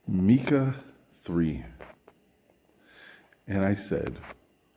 Meekaw 3. And I said,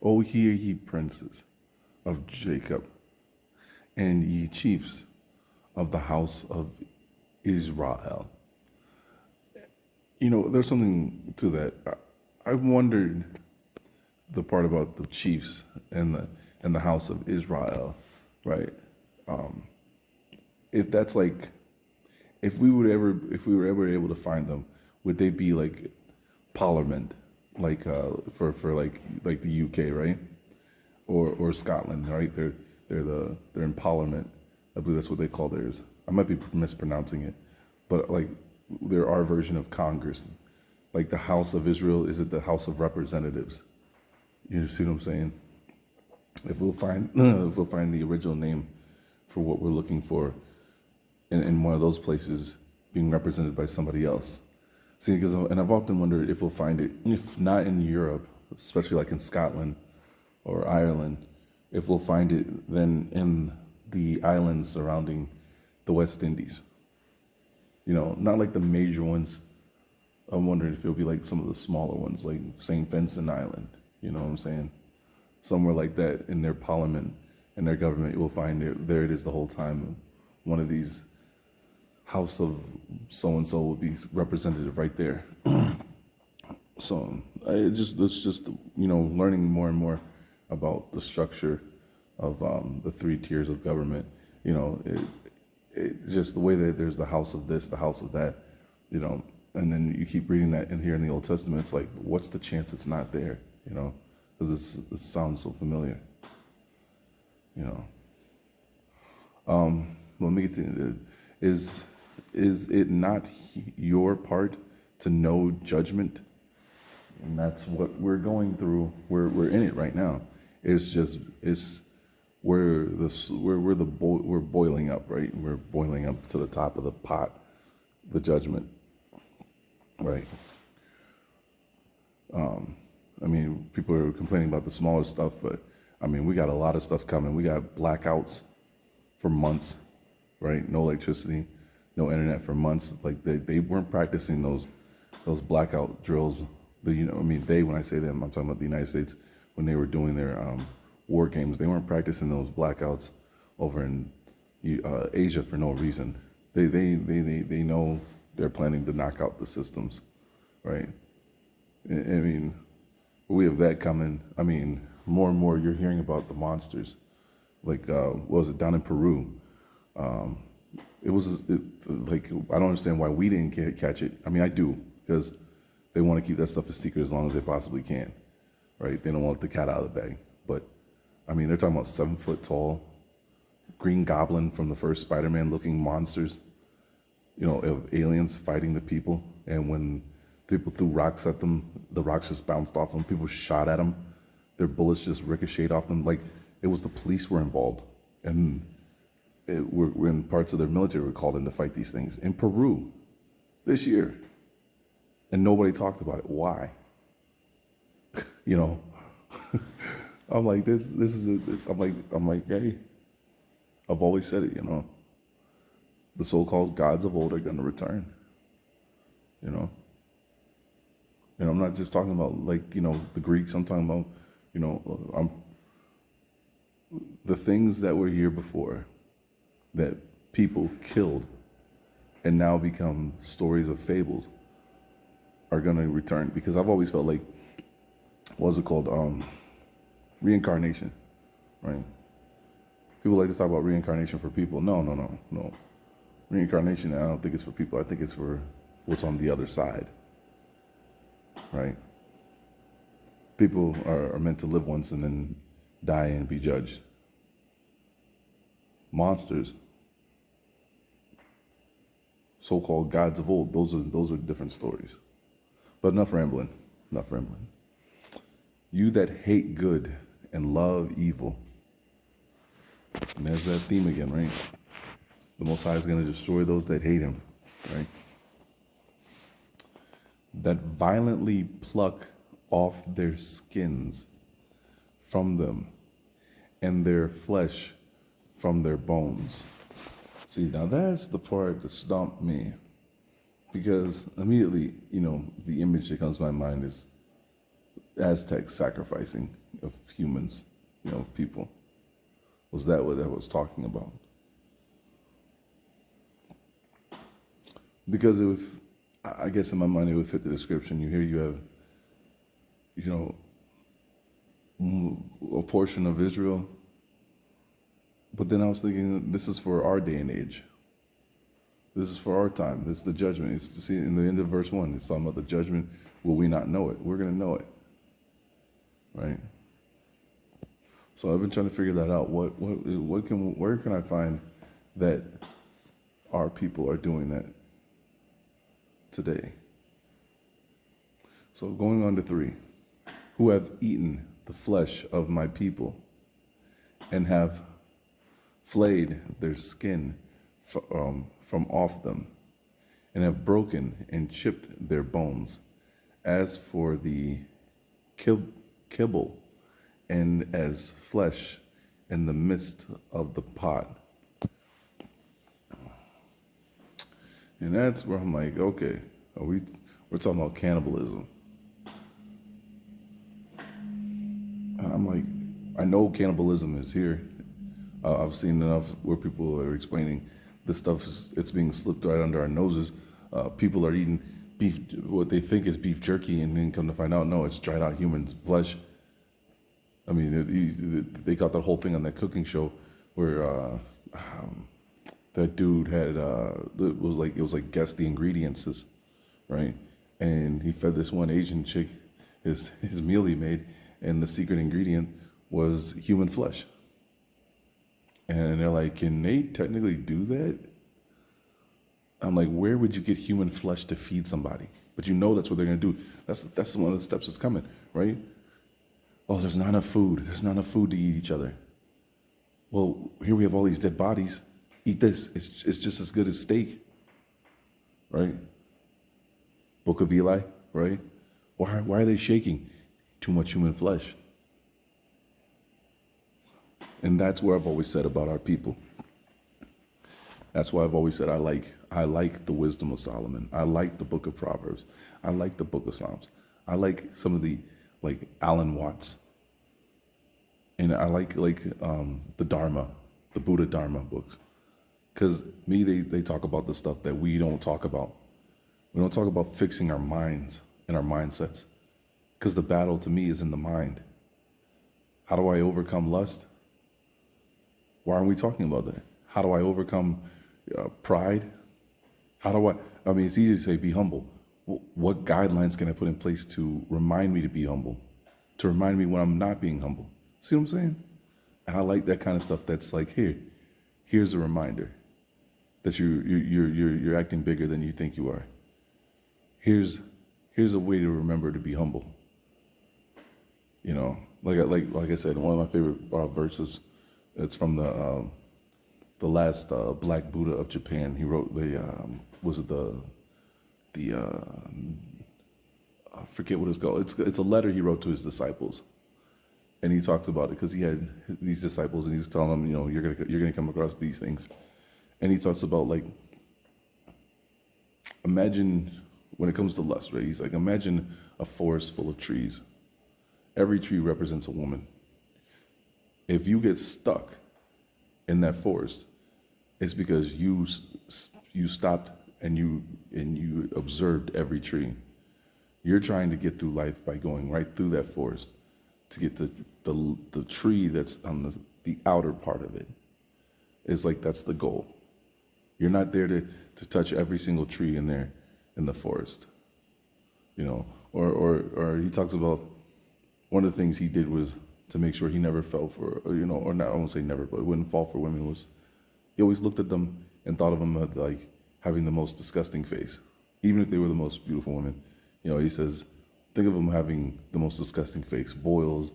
O hear ye princes of Jacob, and ye chiefs of the house of Israel. You know, there's something to that. I wondered the part about the chiefs and the house of Israel, right? If that's like, if we were ever able to find them, would they be like parliament, like for like the UK, right? Or Scotland, right? They're in parliament. I believe that's what they call theirs. I might be mispronouncing it, but like they're our version of Congress. Like the House of Israel, is it the House of Representatives? You see what I'm saying? If we'll find if we'll find the original name for what we're looking for in one of those places being represented by somebody else. See, and I've often wondered if we'll find it, if not in Europe, especially like in Scotland or Ireland, if we'll find it then in the islands surrounding the West Indies. You know, not like the major ones. I'm wondering if it'll be like some of the smaller ones, like St. Vincent Island. You know what I'm saying? Somewhere like that in their parliament and their government, you'll find it. There it is the whole time. One of these house of so and so will be representative right there. So it's just learning more and more about the structure of the three tiers of government. You know, it just the way that there's the house of this, the house of that. You know, and then you keep reading that in here in the Old Testament. It's like, what's the chance it's not there? You know, because it sounds so familiar. You know. Let me get to is it not your part to know judgment? And that's what we're going through. We're in it right now. We're boiling up, right? We're boiling up to the top of the pot, the judgment, right? I mean, people are complaining about the smaller stuff, but I mean, we got a lot of stuff coming. We got blackouts for months, right? No electricity, no internet for months. Like they weren't practicing those blackout drills. When I say them, I'm talking about the United States when they were doing their war games. They weren't practicing those blackouts over in Asia for no reason. They know they're planning to knock out the systems, right? I mean, we have that coming. I mean, more and more you're hearing about the monsters. Like, what was it, down in Peru? Like, I don't understand why we didn't catch it. I mean, I do, because they want to keep that stuff a secret as long as they possibly can, right? They don't want the cat out of the bag. But, I mean, they're talking about 7 foot tall, Green Goblin from the first Spider-Man looking monsters, you know, of aliens fighting the people. And when people threw rocks at them, the rocks just bounced off them. People shot at them. Their bullets just ricocheted off them. Like, it was the police were involved. And when parts of their military were called in to fight these things. In Peru this year. And nobody talked about it. Why? You know? I'm like, I'm like, hey, I've always said it, you know. The so-called gods of old are going to return. You know? And I'm not just talking about, like, you know, the Greeks. I'm talking about, you know, the things that were here before that people killed and now become stories of fables are going to return. Because I've always felt like, what's it called? Reincarnation, right? People like to talk about reincarnation for people. No. Reincarnation, I don't think it's for people. I think it's for what's on the other side, right? People are meant to live once and then die and be judged. Monsters, so-called gods of old, those are different stories. But enough rambling. You that hate good and love evil. And there's that theme again, right? The Most High is going to destroy those that hate him, right? That violently pluck off their skins from them and their flesh from their bones. See, now that's the part that stumped me. because immediately, the image that comes to my mind is Aztecs sacrificing of humans, people. Was that what that was talking about? Because if I guess in my mind it would fit the description. You have, a portion of Israel, but then I was thinking this is for our day and age. This is for our time. This is the judgment. It's see in the end of verse 1. It's talking about the judgment. Will we not know it? We're going to know it, right? So I've been trying to figure that out. Where can I find that our people are doing that today? So going on to 3, who have eaten the flesh of my people and have flayed their skin from off them, and have broken and chipped their bones. As for the kibble, and as flesh in the midst of the pot. And that's where I'm like, okay, we're talking about cannibalism. And I'm like, I know cannibalism is here. I've seen enough where people are explaining this stuff it's being slipped right under our noses. People are eating beef, what they think is beef jerky, and then come to find out, no, it's dried out human flesh. I mean, they got that whole thing on that cooking show where that dude had it was like guess the ingredients, right? And he fed this one Asian chick his meal he made, and the secret ingredient was human flesh. And they're like, can they technically do that? I'm like, where would you get human flesh to feed somebody? But that's what they're gonna do. That's one of the steps that's coming, right? Oh, there's not enough food. There's not enough food to eat each other. Well, here we have all these dead bodies. Eat this. It's just as good as steak, right? Book of Eli, right? Why are they shaking? Too much human flesh. And that's where I've always said about our people. That's why I've always said I like the wisdom of Solomon. I like the book of Proverbs. I like the book of Psalms. I like some of the Alan Watts. And I like the Dharma, the Buddha Dharma books. Because they talk about the stuff that we don't talk about. We don't talk about fixing our minds and our mindsets. Because the battle to me is in the mind. How do I overcome lust? Why aren't we talking about that? How do I overcome pride? I mean, it's easy to say be humble. What guidelines can I put in place to remind me to be humble? To remind me when I'm not being humble? See what I'm saying? And I like that kind of stuff that's like, here's a reminder that you're acting bigger than you think you are. Here's a way to remember to be humble. Like I said, one of my favorite verses. It's from the last Black Buddha of Japan. He wrote I forget what it's called. It's a letter he wrote to his disciples, and he talks about it because he had these disciples, and he's telling them, you're gonna come across these things, and he talks about imagine when it comes to lust, right? He's like, imagine a forest full of trees. Every tree represents a woman. If you get stuck in that forest, it's because you stopped and you observed every tree. You're trying to get through life by going right through that forest to get the tree that's on the outer part of it. It's like that's the goal. You're not there to touch every single tree in there in the forest. Or he talks about one of the things he did was to make sure he never fell for, or not, I won't say never, but wouldn't fall for women, was he always looked at them and thought of them as like having the most disgusting face, even if they were the most beautiful women. He says, think of them having the most disgusting face, boils,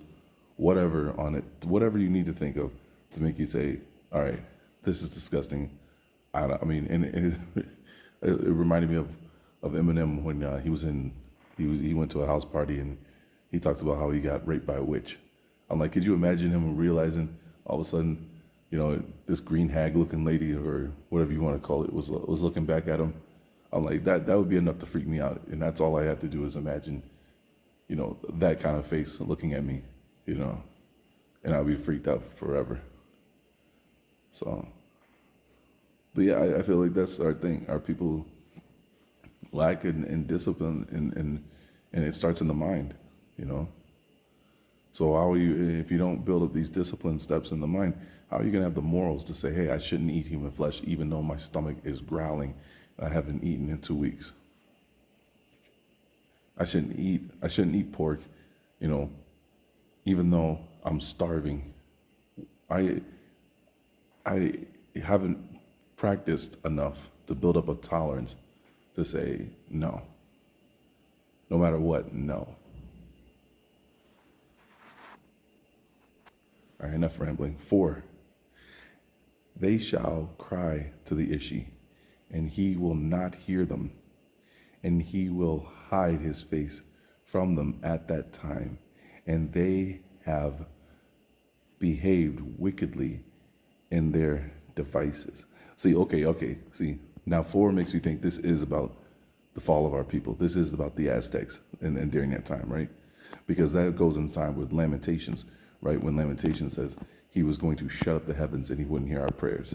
whatever on it, whatever you need to think of to make you say, all right, this is disgusting. It reminded me of Eminem when he went to a house party and he talks about how he got raped by a witch. I'm like, could you imagine him realizing all of a sudden, this green hag looking lady or whatever you want to call it was looking back at him? I'm like, that would be enough to freak me out. And that's all I have to do is imagine, that kind of face looking at me, you know, and I'll be freaked out forever. So, but yeah, I feel like that's our thing. Our people lack in discipline, and it starts in the mind, you know. So how are you, if you don't build up these discipline steps in the mind, how are you going to have the morals to say, hey, I shouldn't eat human flesh, even though my stomach is growling? I haven't eaten in 2 weeks. I shouldn't eat pork, you know, even though I'm starving. I I haven't practiced enough to build up a tolerance to say no. No matter what, no. All right, enough rambling. 4, they shall cry to the Ishi, and he will not hear them, and he will hide his face from them at that time, and they have behaved wickedly in their devices. See, okay. See, now 4 makes me think this is about the fall of our people. This is about the Aztecs and during that time, right? Because that goes in time with Lamentations, right? When Lamentations says he was going to shut up the heavens and he wouldn't hear our prayers.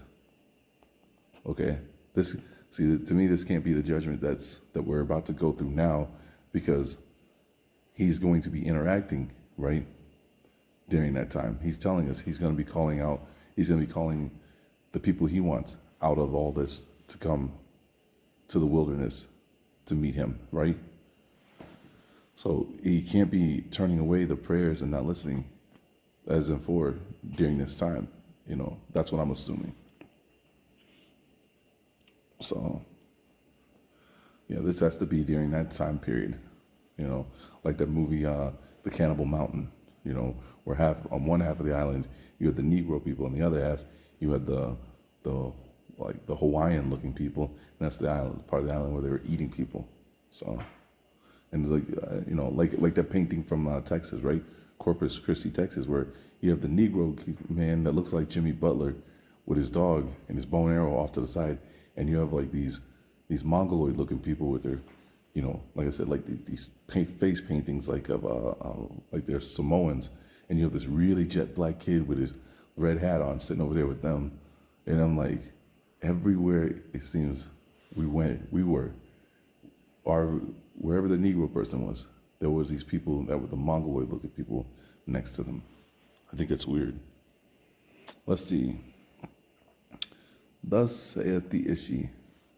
Okay? This, see, to me, this can't be the judgment that we're about to go through now, because he's going to be interacting, right? During that time. He's telling us he's going to be calling out, he's going to be calling the people he wants out of all this to come to the wilderness to meet him, right? So he can't be turning away the prayers and not listening, as in 4, during this time. You know, that's what I'm assuming. So, yeah, this has to be during that time period. You know, like that movie, The Cannibal Mountain. You know, where on one half of the island you had the Negro people, on the other half you had the Hawaiian looking people, and that's the island, part of the island where they were eating people. So, and it's like like that painting from Texas, right? Corpus Christi, Texas, where you have the Negro man that looks like Jimmy Butler with his dog and his bow and arrow off to the side, and you have like these mongoloid looking people with their, like I said, like these face paintings like of like they're Samoans, and you have this really jet black kid with his red hat on sitting over there with them, and I'm like, everywhere it seems we were, or wherever the Negro person was, there was these people that were the mongoloid looking people next to them. I think it's weird. Let's see. Thus saith the Ishi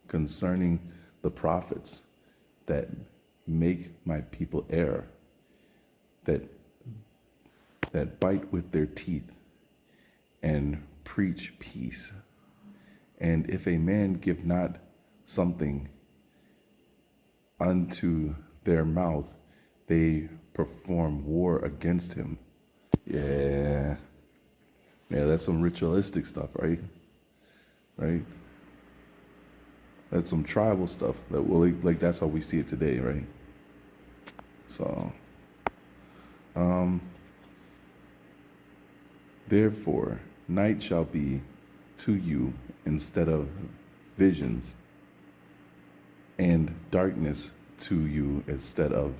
concerning the prophets that make my people err, that bite with their teeth and preach peace. And if a man give not something unto their mouth, they perform war against him. Yeah, that's some ritualistic stuff, right? Right? That's some tribal stuff. Like that's how we see it today, right? So, therefore, night shall be to you instead of visions, and darkness to you instead of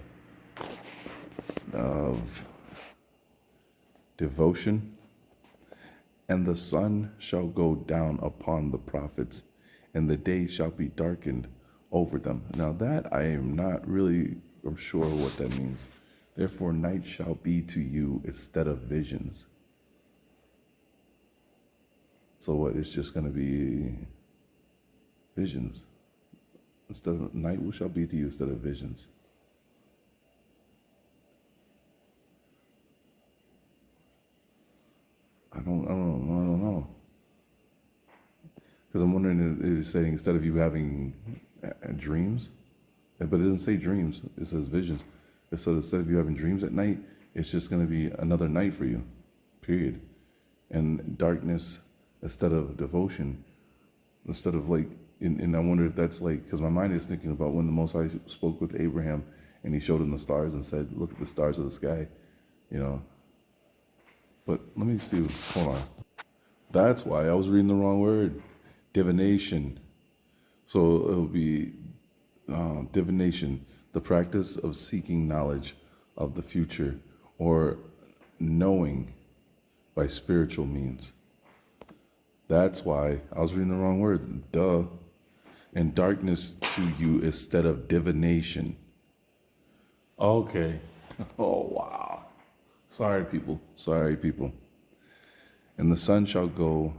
devotion. And the sun shall go down upon the prophets, and the day shall be darkened over them. Now that I am not really sure what that means. Therefore night shall be to you instead of visions. So what, it's just going to be visions. Instead of night shall be to you instead of visions. I don't know. Because I'm wondering, it is saying instead of you having dreams, but it doesn't say dreams, it says visions. So instead of you having dreams at night, it's just going to be another night for you, period. And darkness instead of devotion, instead of like, and I wonder if that's like, because my mind is thinking about when the Most High spoke with Abraham and he showed him the stars and said, look at the stars of the sky, But let me see, hold on. That's why I was reading the wrong word. Divination. So it'll be divination, the practice of seeking knowledge of the future or knowing by spiritual means. That's why I was reading the wrong word. Duh. And darkness to you instead of divination. Okay. Oh, wow. Sorry, people. Sorry, people. And the sun shall go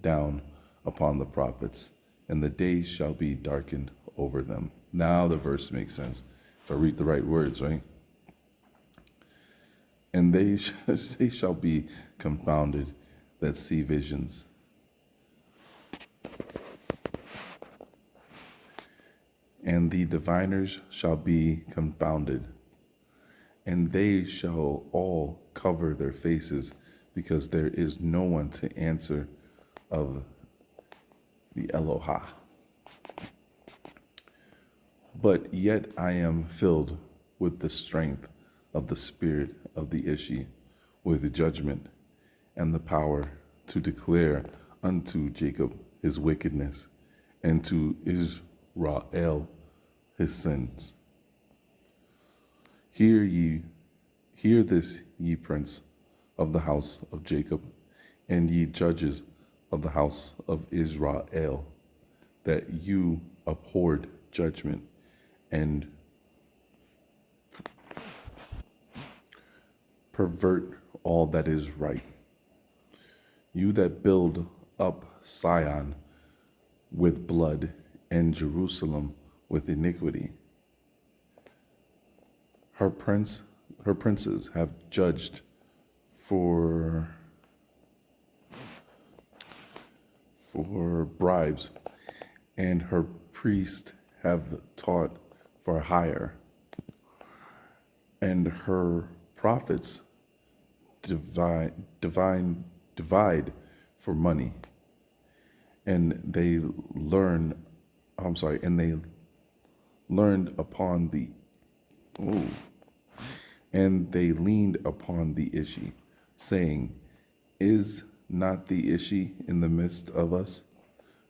down upon the prophets, and the days shall be darkened over them. Now the verse makes sense. If I read the right words, right? And they shall be confounded that see visions. And the diviners shall be confounded, and they shall all cover their faces, because there is no one to answer of the Eloha. But yet I am filled with the strength of the spirit of the Ishi, with judgment and the power to declare unto Jacob his wickedness, and to Israel his sins. Hear this, ye prince of the house of Jacob, and ye judges of the house of Israel, that you abhorred judgment and pervert all that is right. You that build up Sion with blood and Jerusalem with iniquity. Her princes have judged for bribes, and her priests have taught for hire, and her prophets divide for money, and they learned upon the and they leaned upon the Ishi, saying, is not the Ishi in the midst of us?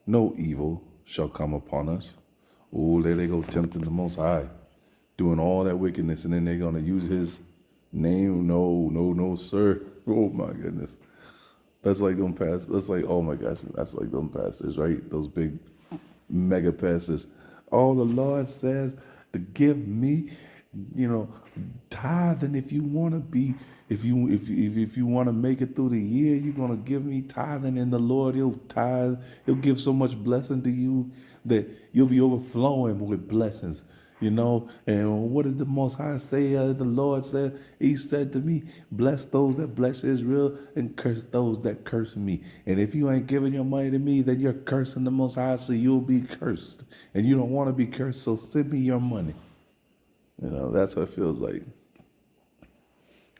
No evil shall come upon us. Oh, there they go, tempting the Most High, doing all that wickedness, and then they're going to use his name. No, sir. Oh, my goodness. That's like them pastors. That's like, oh, my gosh, that's like them pastors, right? Those big mega pastors. Oh, the Lord says to give me, tithing. If you want to be, if you want to make it through the year, you're going to give me tithing, and the Lord, he'll tithe. He'll give so much blessing to you that you'll be overflowing with blessings. And what did the Most High say? The Lord said, he said to me, bless those that bless Israel and curse those that curse me. And if you ain't giving your money to me, then you're cursing the Most High, so you'll be cursed. And you don't want to be cursed, so send me your money. That's what it feels like.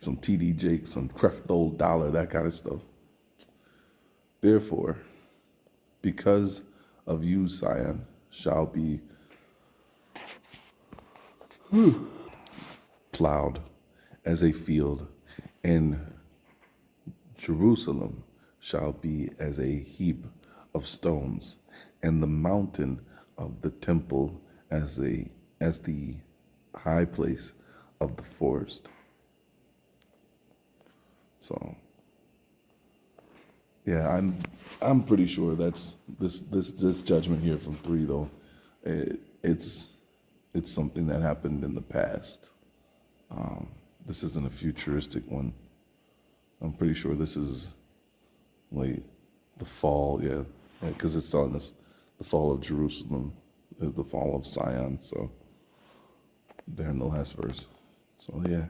Some TD Jake, some Creflo Dollar, that kind of stuff. Therefore, because of you, Sion shall be plowed as a field, and Jerusalem shall be as a heap of stones, and the mountain of the temple as the high place of the forest. So, yeah, I'm pretty sure that's this judgment here from 3 though. It's something that happened in the past. This isn't a futuristic one. I'm pretty sure this is like the fall, because it's telling us the fall of Jerusalem, the fall of Sion. So there in the last verse. So yeah.